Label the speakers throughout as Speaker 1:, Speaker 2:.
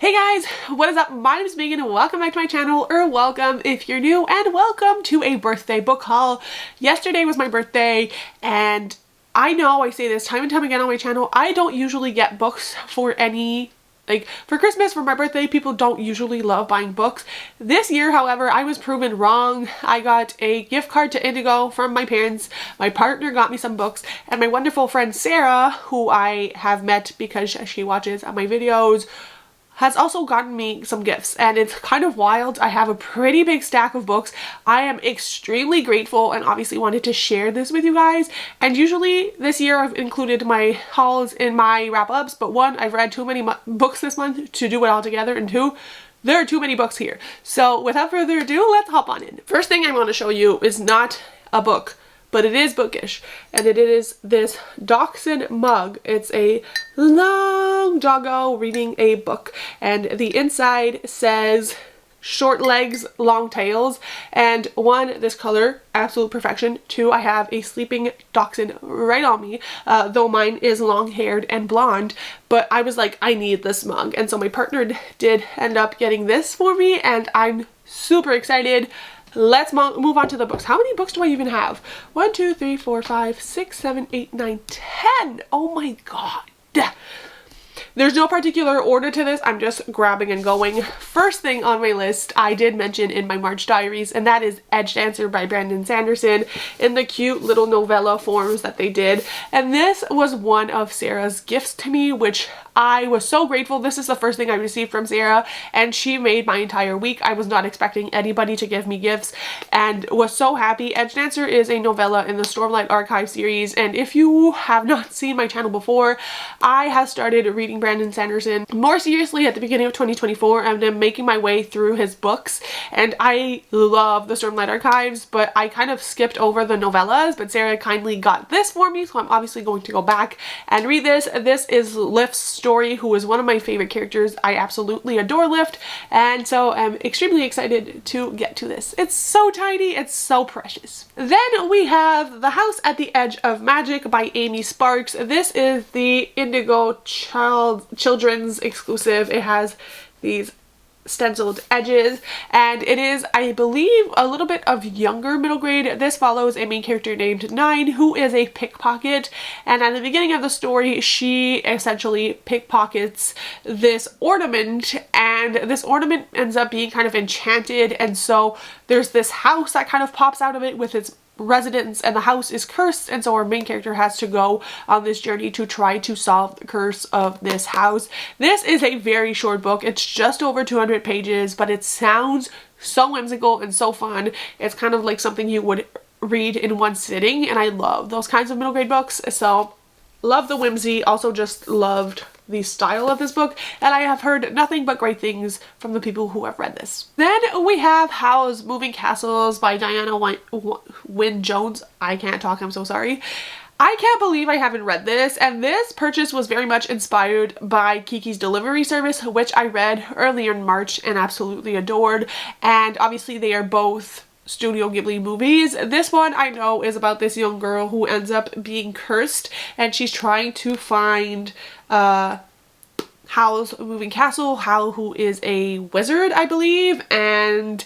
Speaker 1: Hey guys, what is up? My name is Megan and welcome back to my channel, or welcome if you're new, and welcome to a birthday book haul. Yesterday was my birthday, and I know I say this time and time again on my channel, I don't usually get books for for Christmas, for my birthday, people don't usually love buying books. This year, however, I was proven wrong. I got a gift card to Indigo from my parents, my partner got me some books, and my wonderful friend Sara, who I have met because she watches my videos, has also gotten me some gifts, and it's kind of wild. I have a pretty big stack of books. I am extremely grateful and obviously wanted to share this with you guys. And usually this year I've included my hauls in my wrap-ups, but one, I've read too many books this month to do it all together, and two, there are too many books here. So without further ado, let's hop on in. First thing I want to show you is not a book, but it is Bookish, and it is this Dachshund mug. It's a long doggo reading a book, and the inside says short legs, long tails, and one, this color, absolute perfection. Two, I have a sleeping dachshund right on me, though mine is long haired and blonde, but I was like, I need this mug, and so my partner did end up getting this for me, and I'm super excited. Let's move on to the books. How many books do I even have? 1, 2, 3, 4, 5, 6, 7, 8, 9, 10. Oh my god. There's no particular order to this. I'm just grabbing and going. First thing on my list I did mention in my March diaries, and that is Edgedancer by Sanderson in the cute little novella forms that they did. And this was one of Sara's gifts to me, which I was so grateful. This is the first thing I received from Sara, and she made my entire week. I was not expecting anybody to give me gifts and was so happy. Edgedancer is a novella in the Stormlight Archive series, and if you have not seen my channel before, I have started reading Sanderson more seriously at the beginning of 2024, and I'm making my way through his books, and I love the Stormlight Archives, but I kind of skipped over the novellas, but Sara kindly got this for me, so I'm obviously going to go back and read this. This is Lift's story, who is one of my favorite characters. I absolutely adore Lift, and so I'm extremely excited to get to this. It's so tiny, it's so precious. Then we have The House at the Edge of Magic by Amy Sparks. This is the Indigo children's exclusive. It has these stenciled edges, and it is, I believe, a little bit of younger middle grade. This follows a main character named Nine, who is a pickpocket, and at the beginning of the story she essentially pickpockets this ornament, and this ornament ends up being kind of enchanted, and so there's this house that kind of pops out of it with its residence, and the house is cursed, and so our main character has to go on this journey to try to solve the curse of this house. This is a very short book. It's just over 200 pages, but it sounds so whimsical and so fun. It's kind of like something you would read in one sitting, and I love those kinds of middle grade books, so love the whimsy. Also just loved the style of this book, and I have heard nothing but great things from the people who have read this. Then we have Howl's Moving Castles by Diana Wynne Jones. I can't talk, I'm so sorry. I can't believe I haven't read this, and this purchase was very much inspired by Kiki's Delivery Service, which I read earlier in March and absolutely adored, and obviously they are both Studio Ghibli movies. This one I know is about this young girl who ends up being cursed, and she's trying to find Howl's moving castle, Howl, who is a wizard, I believe, and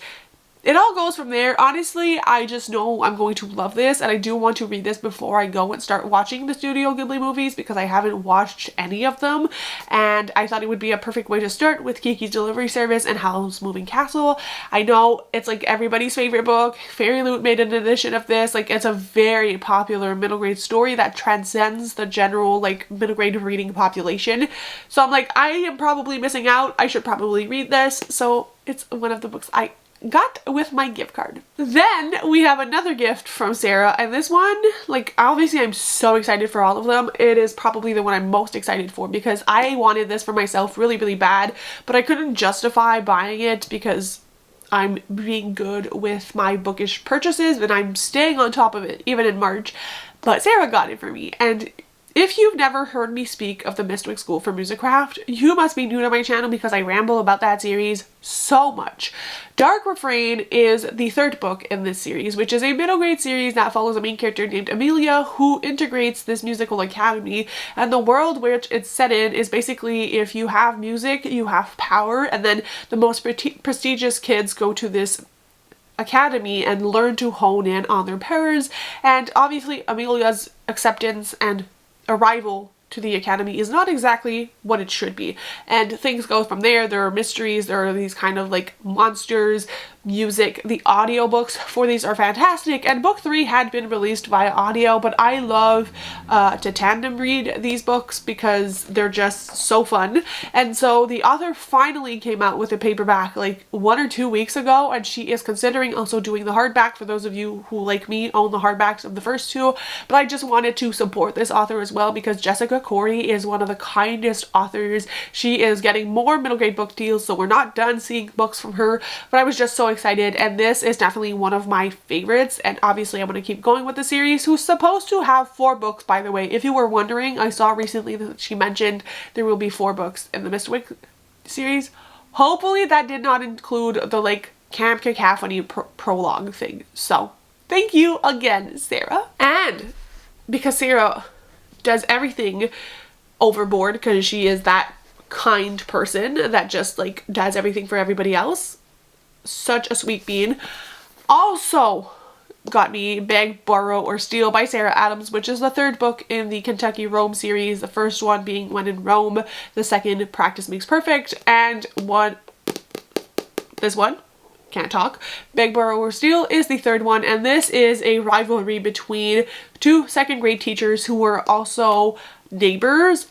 Speaker 1: it all goes from there. Honestly, I just know I'm going to love this, and I do want to read this before I go and start watching the Studio Ghibli movies, because I haven't watched any of them, and I thought it would be a perfect way to start with Kiki's Delivery Service and Howl's Moving Castle. I know it's like everybody's favorite book. Fairy Loot made an edition of this. Like, it's a very popular middle grade story that transcends the general like middle grade reading population. So I'm like, I am probably missing out. I should probably read this. So it's one of the books I got with my gift card. Then we have another gift from Sara, and this one, like, obviously I'm so excited for all of them. It is probably the one I'm most excited for, because I wanted this for myself really, really bad, but I couldn't justify buying it because I'm being good with my Bookish purchases and I'm staying on top of it even in March. But Sara got it for me, and If you've never heard me speak of the Mistwick School for Musicraft, you must be new to my channel because I ramble about that series so much. Dark Refrain is the third book in this series, which is a middle grade series that follows a main character named Amelia who integrates this musical academy, and the world which it's set in is basically if you have music, you have power, and then the most prestigious kids go to this academy and learn to hone in on their powers. And obviously Amelia's acceptance and arrival to the academy is not exactly what it should be, and things go from there. There are mysteries, there are these kind of like monsters, music. The audiobooks for these are fantastic, and book 3 had been released via audio, but I love to tandem read these books because they're just so fun. And so the author finally came out with a paperback like 1 or 2 weeks ago, and she is considering also doing the hardback for those of you who, like me, own the hardbacks of the first 2. But I just wanted to support this author as well because Jessica Corey is one of the kindest authors. She is getting more middle grade book deals, so we're not done seeing books from her, but I was just so excited, and this is definitely one of my favorites. And obviously I'm going to keep going with the series, who's supposed to have 4 books, by the way. If you were wondering, I saw recently that she mentioned there will be 4 books in the Mistwick series. Hopefully that did not include the like Camp Cacophony prologue thing. So thank you again, Sara. And because Sara does everything overboard, because she is that kind person that just like does everything for everybody else, such a sweet bean, also got me Beg, Borrow, or Steal by Sara Adams, which is the 3rd book in the Kentucky Rome series, the first one being When in Rome, the second Practice Makes Perfect, and this one, can't talk, Beg, Borrow, or Steal is the 3rd one. And this is a rivalry between 2 second grade teachers who were also neighbors.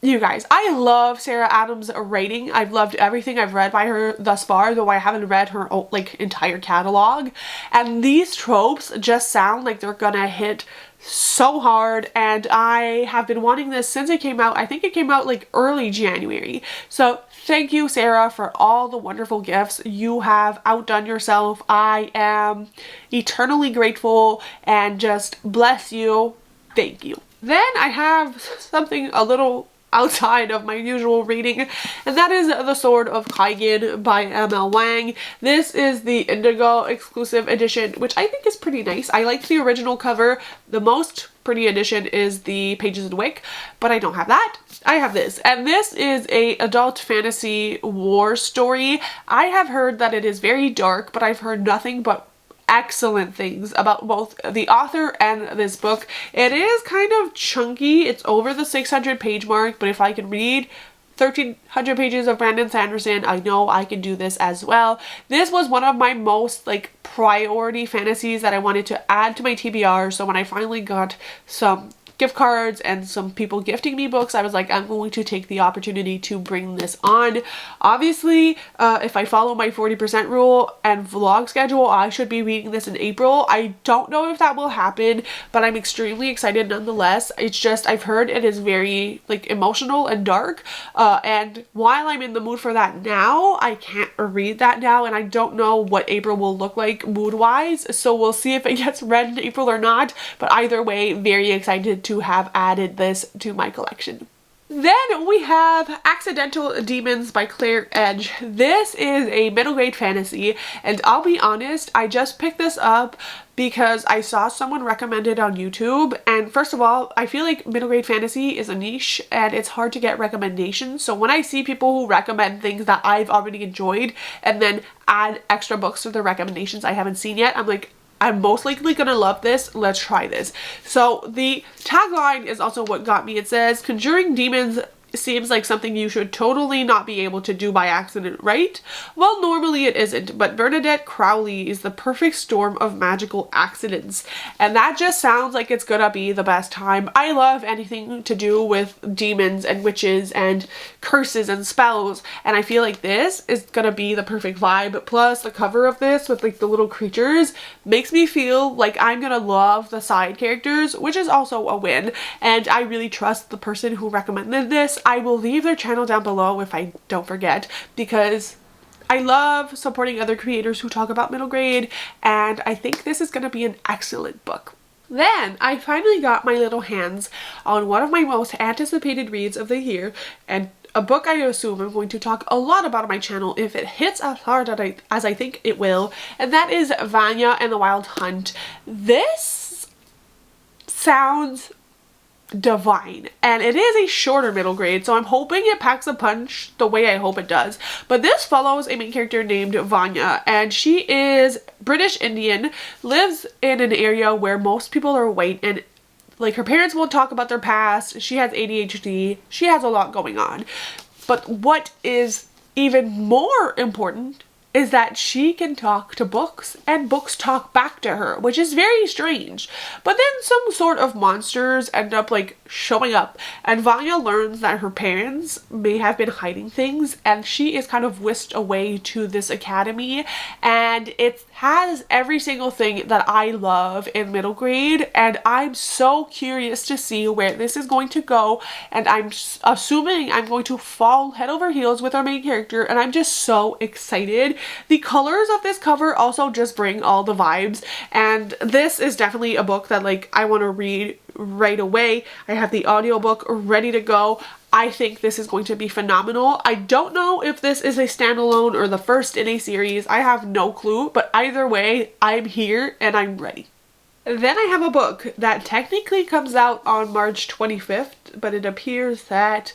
Speaker 1: You guys, I love Sara Adams' writing. I've loved everything I've read by her thus far, though I haven't read her like entire catalog. And these tropes just sound like they're gonna hit so hard, and I have been wanting this since it came out. I think it came out like early January. So thank you, Sara, for all the wonderful gifts. You have outdone yourself. I am eternally grateful and just bless you. Thank you. Then I have something a little outside of my usual reading, and that is The Sword of Kaigen by M.L. Wang. This is the Indigo exclusive edition, which I think is pretty nice. I like the original cover. The most pretty edition is the Pages in Wick, but I don't have that. I have this, and this is a adult fantasy war story. I have heard that it is very dark, but I've heard nothing but excellent things about both the author and this book. It is kind of chunky. It's over the 600 page mark, but if I can read 1300 pages of Brandon Sanderson, I know I can do this as well. This was one of my most like priority fantasies that I wanted to add to my TBR, so when I finally got some gift cards and some people gifting me books, I was like, I'm going to take the opportunity to bring this on. Obviously, if I follow my 40% rule and vlog schedule, I should be reading this in April. I don't know if that will happen, but I'm extremely excited nonetheless. It's just, I've heard it is very like emotional and dark, and while I'm in the mood for that now, I can't read that now, and I don't know what April will look like mood-wise, so we'll see if it gets read in April or not. But either way, very excited to have added this to my collection. Then we have Accidental Demons by Claire Edge. This is a middle grade fantasy, and I'll be honest, I just picked this up because I saw someone recommend it on YouTube. And first of all, I feel like middle grade fantasy is a niche and it's hard to get recommendations. So when I see people who recommend things that I've already enjoyed and then add extra books to the recommendations I haven't seen yet, I'm like, I'm most likely gonna love this. Let's try this. So the tagline is also what got me. It says, conjuring demons seems like something you should totally not be able to do by accident, right? Well, normally it isn't, but Bernadette Crowley is the perfect storm of magical accidents, and that just sounds like it's gonna be the best time. I love anything to do with demons and witches and curses and spells, and I feel like this is gonna be the perfect vibe. Plus the cover of this with like the little creatures makes me feel like I'm gonna love the side characters, which is also a win, and I really trust the person who recommended this. I will leave their channel down below if I don't forget, because I love supporting other creators who talk about middle grade, and I think this is going to be an excellent book. Then I finally got my little hands on one of my most anticipated reads of the year, and a book I assume I'm going to talk a lot about on my channel if it hits as hard as I think it will, and that is Vanya and the Wild Hunt. This sounds divine, and it is a shorter middle grade, so I'm hoping it packs a punch the way I hope it does. But this follows a main character named Vanya, and she is British Indian, lives in an area where most people are white, and like her parents won't talk about their past. She has ADHD, she has a lot going on. But what is even more important is that she can talk to books and books talk back to her, which is very strange. But then some sort of monsters end up like showing up, and Vanya learns that her parents may have been hiding things, and she is kind of whisked away to this academy, and it has every single thing that I love in middle grade, and I'm so curious to see where this is going to go, and I'm assuming I'm going to fall head over heels with our main character, and I'm just so excited. The colors of this cover also just bring all the vibes, and this is definitely a book that like I want to read right away. I have the audiobook ready to go. I think this is going to be phenomenal. I don't know if this is a standalone or the first in a series. I have no clue, but either way, I'm here and I'm ready. Then I have a book that technically comes out on March 25th, but it appears that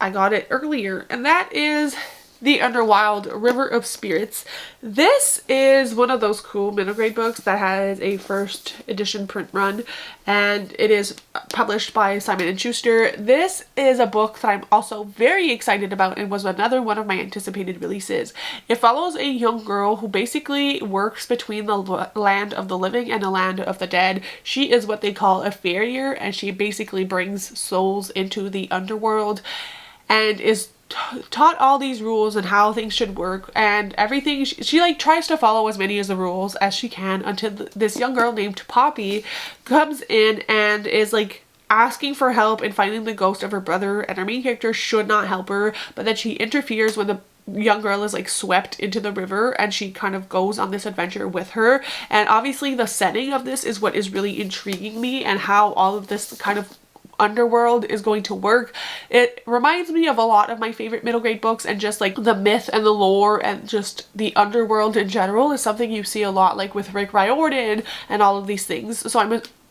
Speaker 1: I got it earlier, and that is The Underwild, River of Spirits. This is one of those cool middle grade books that has a first edition print run, and it is published by Simon & Schuster. This is a book that I'm also very excited about and was another one of my anticipated releases. It follows a young girl who basically works between the land of the living and the land of the dead. She is what they call a farrier, and she basically brings souls into the underworld and is taught all these rules and how things should work and everything. She like tries to follow as many of the rules as she can until this young girl named Poppy comes in and is like asking for help in finding the ghost of her brother, and her main character should not help her, but then she interferes when the young girl is like swept into the river, and she kind of goes on this adventure with her. And obviously the setting of this is what is really intriguing me, and how all of this kind of underworld is going to work. It reminds me of a lot of my favorite middle grade books, and just like the myth and the lore and just the underworld in general is something you see a lot like with Rick Riordan and all of these things. So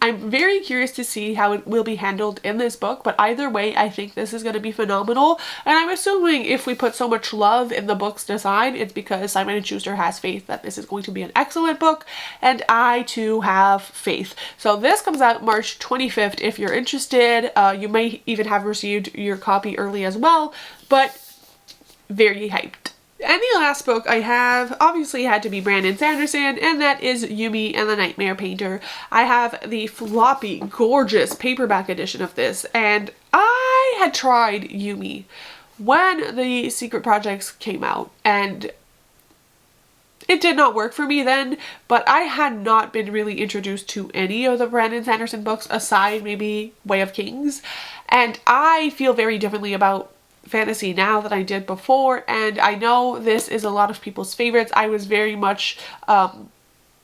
Speaker 1: I'm very curious to see how it will be handled in this book, but either way, I think this is going to be phenomenal. And I'm assuming if we put so much love in the book's design, it's because Simon & Schuster has faith that this is going to be an excellent book, and I too have faith. So this comes out March 25th. If you're interested, you may even have received your copy early as well, but very hyped. And the last book I have obviously had to be Brandon Sanderson, and that is Yumi and the Nightmare Painter. I have the floppy, gorgeous paperback edition of this, and I had tried Yumi when the Secret Projects came out, and it did not work for me then, but I had not been really introduced to any of the Brandon Sanderson books aside maybe Way of Kings, and I feel very differently about fantasy now than I did before, and I know this is a lot of people's favorites. I was very much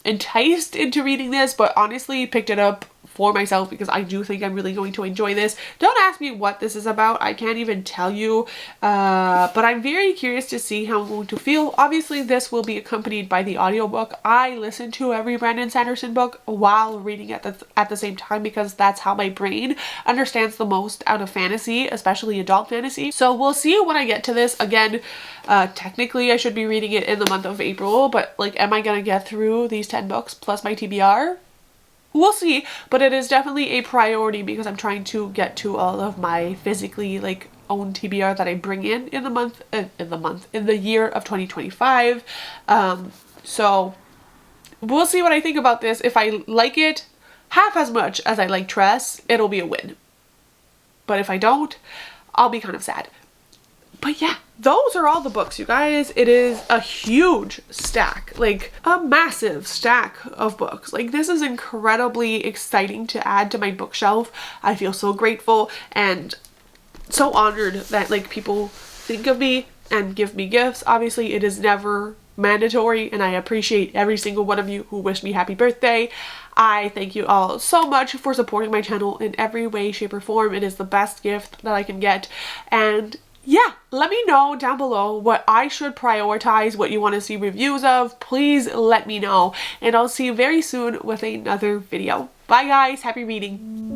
Speaker 1: enticed into reading this, but honestly picked it up for myself because I do think I'm really going to enjoy this. Don't ask me what this is about, I can't even tell you, but I'm very curious to see how I'm going to feel. Obviously this will be accompanied by the audiobook. I listen to every Brandon Sanderson book while reading it at the same time, because that's how my brain understands the most out of fantasy, especially adult fantasy. So we'll see when I get to this. Again, technically I should be reading it in the month of April, but like, am I gonna get through these 10 books plus my TBR? We'll see, but it is definitely a priority because I'm trying to get to all of my physically like own TBR that I bring in the year of 2025. So we'll see what I think about this. If I like it half as much as I like Tress, it'll be a win. But if I don't, I'll be kind of sad. But yeah, those are all the books, you guys. It is a huge stack, like a massive stack of books. Like, this is incredibly exciting to add to my bookshelf. I feel so grateful and so honored that like people think of me and give me gifts. Obviously it is never mandatory, and I appreciate every single one of you who wished me happy birthday. I thank you all so much for supporting my channel in every way, shape, or form. It is the best gift that I can get. And yeah, let me know down below what I should prioritize, what you want to see reviews of. Please let me know, and I'll see you very soon with another video. Bye guys, happy reading.